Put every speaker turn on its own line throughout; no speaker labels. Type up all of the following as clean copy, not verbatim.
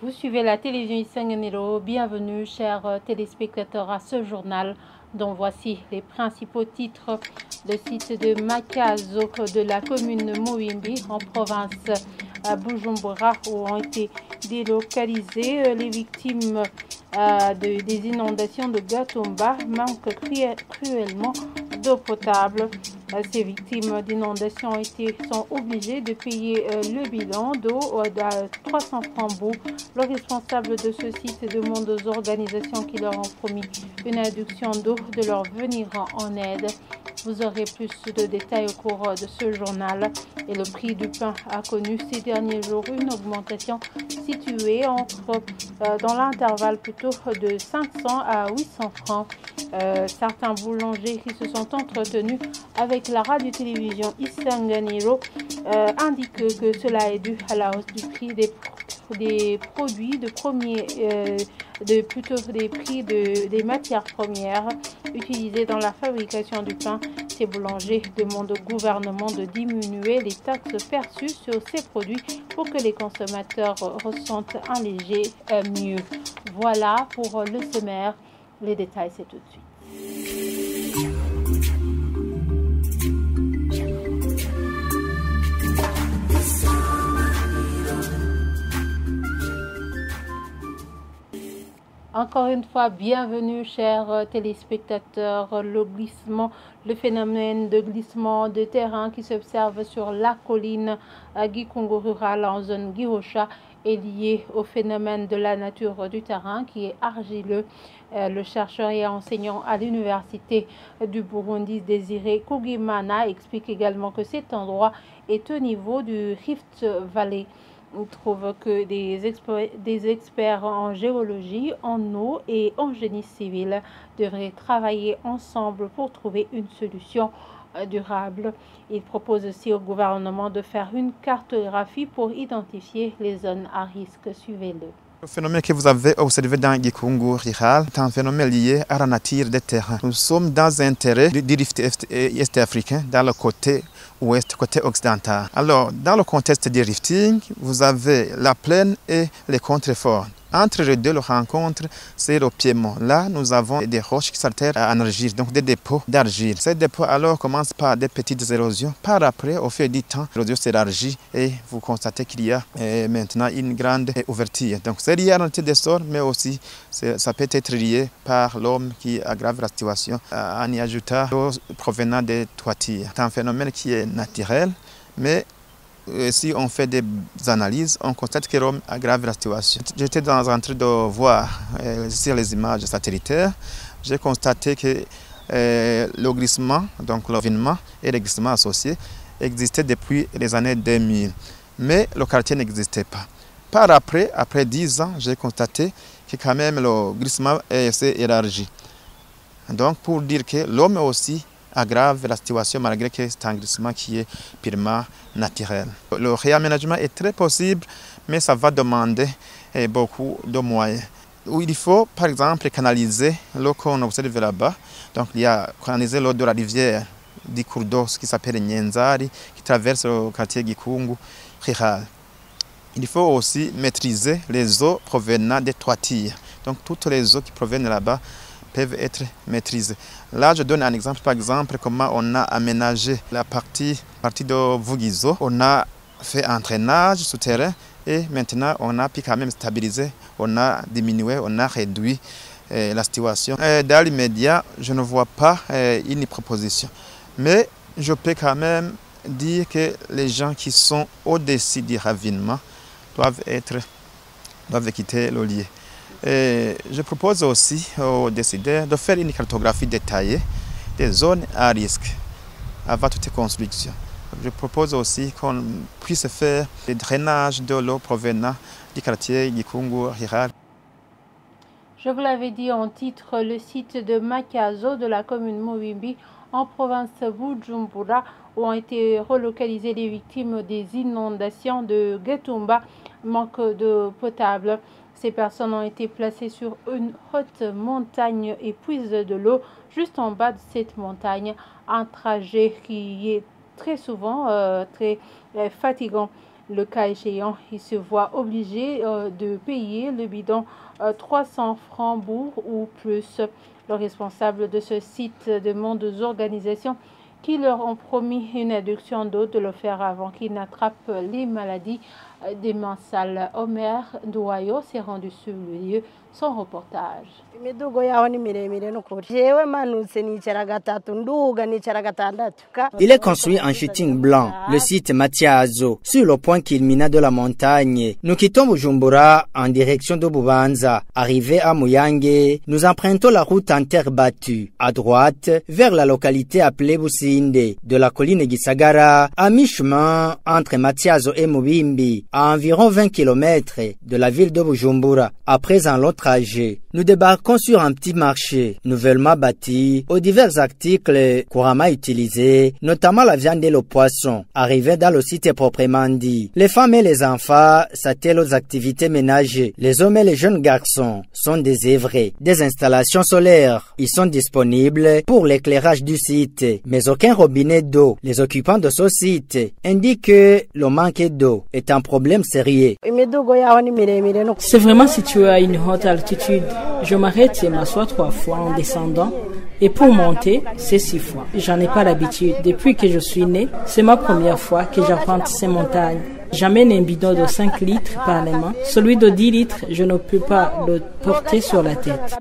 Vous suivez la télévision Isanganiro. Bienvenue, chers téléspectateurs, à ce journal dont voici les principaux titres. Le site de Makazo de la commune Mouimbi en province à Bujumbura où ont été délocalisées les victimes des inondations de Gatumba manquent cruellement d'eau potable. Ces victimes d'inondations sont obligées de payer le bilan d'eau à 300 francs bout. Le responsable de ce site demande aux organisations qui leur ont promis une réduction d'eau de leur venir en aide. Vous aurez plus de détails au cours de ce journal. Et le prix du pain a connu ces derniers jours une augmentation située dans l'intervalle plutôt de 500 à 800 francs. Certains boulangers qui se sont entretenus avec la radio-télévision Isanganiro indiquent que cela est dû à la hausse du prix des produits des matières premières utilisées dans la fabrication du pain. Ces boulangers demandent au gouvernement de diminuer les taxes perçues sur ces produits pour que les consommateurs ressentent un léger mieux. Voilà pour le sommaire. Les détails, c'est tout de suite. Encore une fois, bienvenue, chers téléspectateurs. Le phénomène de glissement de terrain qui s'observe sur la colline Gikungu rurale en zone Gihosha est lié au phénomène de la nature du terrain qui est argileux. Le chercheur et enseignant à l'université du Burundi, Désiré Kugimana, explique également que cet endroit est au niveau du Rift Valley. On trouve que des experts en géologie, en eau et en génie civil devraient travailler ensemble pour trouver une solution durable. Il propose aussi au gouvernement de faire une cartographie pour identifier les zones à risque. Suivez-le.
Le phénomène que vous avez observé dans Gikungu rural est un phénomène lié à la nature des terrains. Nous sommes dans un terrain du rift est-africain, dans le côté ouest, côté occidental. Alors, dans le contexte du rifting, vous avez la plaine et les contreforts. Entre les deux, la rencontre, c'est le piémont. Là, nous avons des roches qui s'altèrent en argile, donc des dépôts d'argile. Ces dépôts alors commencent par des petites érosions. Par après, au fil du temps, l'érosion s'élargit et vous constatez qu'il y a maintenant une grande ouverture. Donc, c'est lié à la nature des sols, mais aussi ça peut être lié par l'homme qui aggrave la situation en y ajoutant l'eau provenant des toitures. C'est un phénomène qui est naturel, mais si on fait des analyses, on constate que l'homme aggrave la situation. J'étais en train de voir sur les images satellitaires, j'ai constaté que le glissement, donc l'environnement et les glissements associés existaient depuis les années 2000, mais le quartier n'existait pas. Par après 10 ans, j'ai constaté que quand même le glissement s'est élargi. Donc pour dire que l'homme aussi aggrave la situation malgré que c'est un glissement qui est purement naturel. Le réaménagement est très possible, mais ça va demander beaucoup de moyens. Il faut par exemple canaliser l'eau qu'on observe là-bas. Donc il y a canaliser l'eau de la rivière du cours d'eau qui s'appelle Nyenzari, qui traverse le quartier Gikungu rural. Il faut aussi maîtriser les eaux provenant des toitures. Donc toutes les eaux qui proviennent là-bas peuvent être maîtrisées. Là, je donne un exemple, par exemple, comment on a aménagé la partie de Vugizo. On a fait un drainage souterrain et maintenant on a pu quand même stabiliser, on a diminué, on a réduit la situation. Dans l'immédiat, je ne vois pas une proposition. Mais je peux quand même dire que les gens qui sont au-dessus du ravinement doivent quitter le lieu. Et je propose aussi aux décideurs de faire une cartographie détaillée des zones à risque avant toute construction. Je propose aussi qu'on puisse faire des drainages de l'eau provenant du quartier Gikungu rural.
Je vous l'avais dit en titre, le site de Makazo de la commune Mouimbi en province Bujumbura où ont été relocalisées les victimes des inondations de Gatumba manque d'eau potable. Ces personnes ont été placées sur une haute montagne et puisent de l'eau juste en bas de cette montagne. Un trajet qui est très souvent très fatigant. Le cas échéant, il se voit obligé de payer le bidon 300 francs bourg ou plus. Le responsable de ce site demande aux organisations qui leur ont promis une réduction d'eau de le faire avant qu'ils n'attrapent les maladies des mensales. Omer Douayo s'est rendu sur le lieu. Son reportage.
Il est construit en shooting blanc, le site Matiazo, sur le point culminant de la montagne. Nous quittons Bujumbura en direction de Bubanza. Arrivé à Muyange, nous empruntons la route en terre battue, à droite, vers la localité appelée Businde, de la colline Gisagara, à mi-chemin entre Matiazo et Mubimbi, à environ 20 km de la ville de Bujumbura. Après un long trajet, nous débarquons sur un petit marché, nouvellement bâti, aux divers articles couramment utilisés, notamment la viande et le poisson, arrivés dans le site proprement dit. Les femmes et les enfants s'attellent aux activités ménagères. Les hommes et les jeunes garçons sont désœuvrés. Des installations solaires y sont disponibles pour l'éclairage du site, mais aucun robinet d'eau. Les occupants de ce site indiquent que le manque d'eau est un problème sérieux.
C'est vraiment situé à une haute altitude. Je m'arrête et m'assois 3 fois en descendant. Et pour monter, c'est 6 fois. J'en ai pas l'habitude. Depuis que je suis né, c'est ma première fois que j'arpente ces montagnes. J'amène un bidon de 5 litres par les mains. Celui de 10 litres, je ne peux pas le porter sur la tête.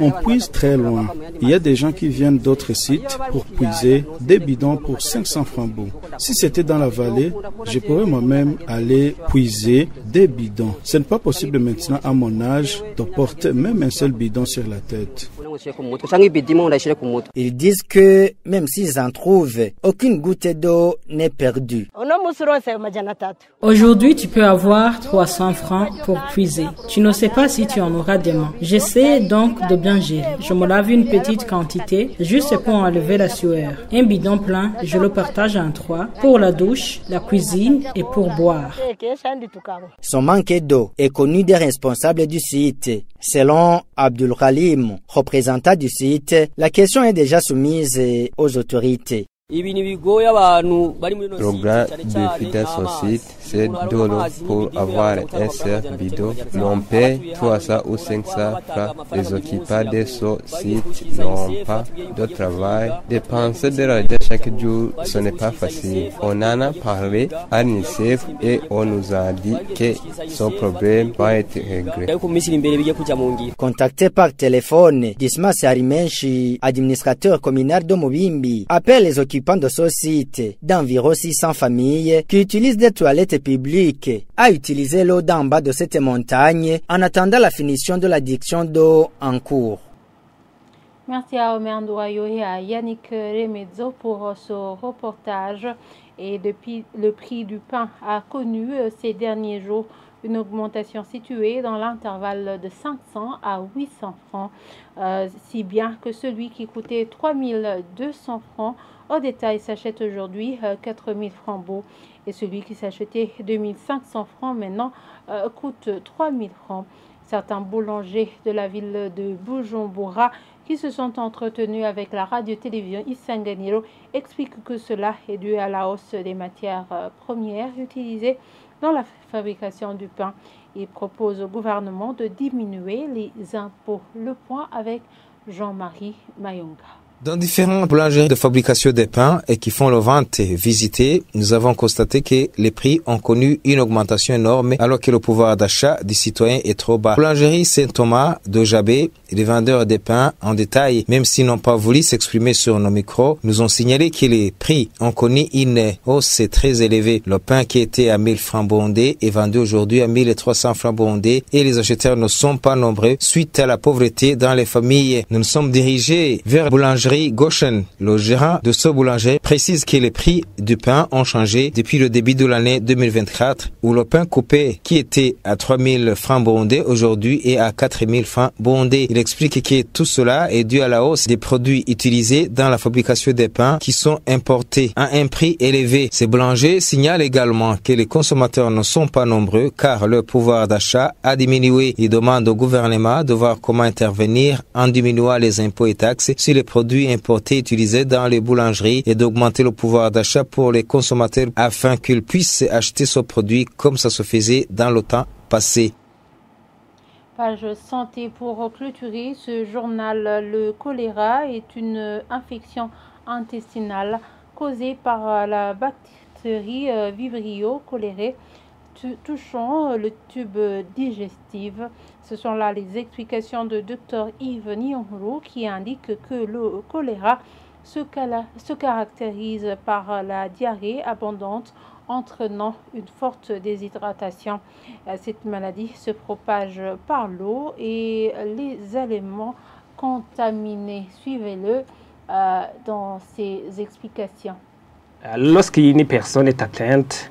On puise très loin. Il y a des gens qui viennent d'autres sites pour puiser des bidons pour 500 francs bourg. Si c'était dans la vallée, je pourrais moi-même aller puiser des bidons. Ce n'est pas possible maintenant à mon âge de porter même un seul bidon sur la tête.
Ils disent que même s'ils en trouvent, aucune goutte d'eau n'est perdue.
Aujourd'hui, tu peux avoir 300 francs pour puiser. Tu ne sais pas si tu en auras demain. J'essaie donc de bien gérer. Je me lave une petite quantité, juste pour enlever la sueur. Un bidon plein, je le partage en 3 pour la douche, la cuisine et pour boire.
Son manque d'eau est connu des responsables du site. Selon Abdul Khalim, représentant du site, la question est déjà soumise aux autorités.
Le grand défi de ce site, c'est de l'eau pour avoir un seul bidon. L'on paie 300 ou 500 francs. Les occupants de ce site n'ont pas de travail. Dépenser de l'argent chaque jour, ce n'est pas facile. On en a parlé à l'UNICEF et on nous a dit que ce problème va être réglé.
Contacté par téléphone, Dismas Arimenshi, administrateur communal de Mubimbi, appelle les occupants de ce site d'environ 600 familles qui utilisent des toilettes publiques à utiliser l'eau d'en bas de cette montagne en attendant la finition de l'adduction d'eau en cours.
Merci à Omer Douayo et à Yannick Remezzo pour ce reportage. Et depuis, le prix du pain a connu ces derniers jours une augmentation située dans l'intervalle de 500 à 800 francs, si bien que celui qui coûtait 3200 francs au détail s'achète aujourd'hui 4000 francs bourg et celui qui s'achetait 2500 francs maintenant coûte 3000 francs. Certains boulangers de la ville de Bujumbura qui se sont entretenus avec la radio-télévision Isanganiro expliquent que cela est dû à la hausse des matières premières utilisées dans la fabrication du pain. Ils proposent au gouvernement de diminuer les impôts. Le point avec Jean-Marie Mayonga.
Dans différentes boulangeries de fabrication de pain et qui font le vente visitée, nous avons constaté que les prix ont connu une augmentation énorme alors que le pouvoir d'achat des citoyens est trop bas. Boulangerie Saint-Thomas de Jabé, les vendeurs de pain en détail, même s'ils n'ont pas voulu s'exprimer sur nos micros, nous ont signalé que les prix ont connu une hausse très élevée. Le pain qui était à 1000 francs bondés est vendu aujourd'hui à 1300 francs bondés et les acheteurs ne sont pas nombreux suite à la pauvreté dans les familles. Nous nous sommes dirigés vers boulangerie Goshen. Le gérant de ce boulanger précise que les prix du pain ont changé depuis le début de l'année 2024 où le pain coupé qui était à 3000 francs bondés aujourd'hui est à 4000 francs bondés. Il explique que tout cela est dû à la hausse des produits utilisés dans la fabrication des pains qui sont importés à un prix élevé. Ces boulangers signalent également que les consommateurs ne sont pas nombreux car leur pouvoir d'achat a diminué. Ils demandent au gouvernement de voir comment intervenir en diminuant les impôts et taxes sur les produits produits importés utilisés dans les boulangeries et d'augmenter le pouvoir d'achat pour les consommateurs afin qu'ils puissent acheter ce produit comme ça se faisait dans le temps passé.
Page santé pour clôturer ce journal. Le choléra est une infection intestinale causée par la bactérie Vibrio cholerae touchant le tube digestif. Ce sont là les explications de Dr Yves Nyong'o qui indique que le choléra se caractérise par la diarrhée abondante entraînant une forte déshydratation. Cette maladie se propage par l'eau et les éléments contaminés. Suivez-le dans ses explications.
Lorsqu'une personne est atteinte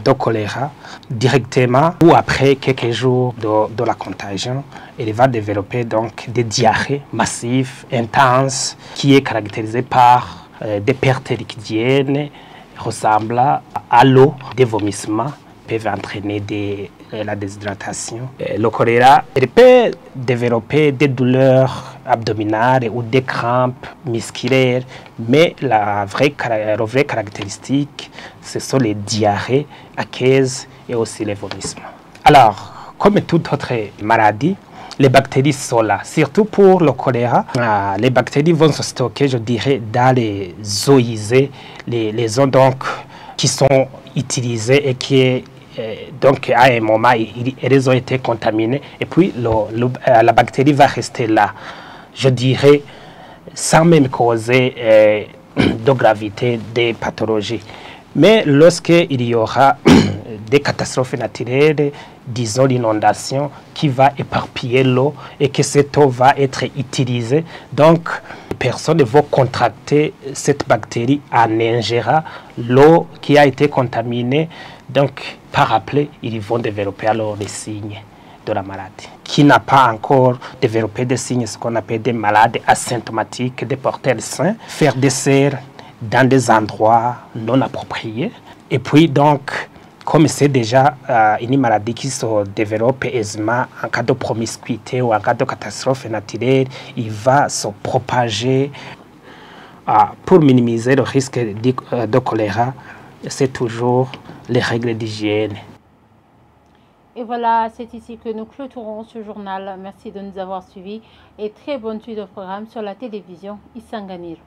de choléra, directement ou après quelques jours de la contagion, elle va développer donc des diarrhées massives, intenses, qui est caractérisée par des pertes liquidiennes ressemblant à l'eau, des vomissements peuvent entraîner la déshydratation. Le choléra peut développer des douleurs abdominales ou des crampes musculaires, mais la vraie caractéristique, ce sont les diarrhées aqueuses et aussi les vomissements. Alors, comme toute autre maladie, les bactéries sont là, surtout pour le choléra. Les bactéries vont se stocker, je dirais, dans les eaux usées, les eaux donc qui sont utilisées et qui donc à un moment elles ont été contaminées et puis la bactérie va rester là, je dirais, sans même causer de gravité des pathologies. Mais lorsqu'il y aura des catastrophes naturelles, disons l'inondation qui va éparpiller l'eau et que cette eau va être utilisée, donc les personnes vont contracter cette bactérie en ingérant l'eau qui a été contaminée. Donc par après, ils vont développer alors les signes de la maladie. Qui n'a pas encore développé des signes, ce qu'on appelle des malades asymptomatiques, des porteurs sains, faire des serres dans des endroits non appropriés. Et puis donc, comme c'est déjà une maladie qui se développe aisément en cas de promiscuité ou en cas de catastrophe naturelle, il va se propager. Pour minimiser le risque de choléra, c'est toujours les règles d'hygiène.
Et voilà, c'est ici que nous clôturons ce journal. Merci de nous avoir suivis et très bonne suite au programme sur la télévision Isanganiro.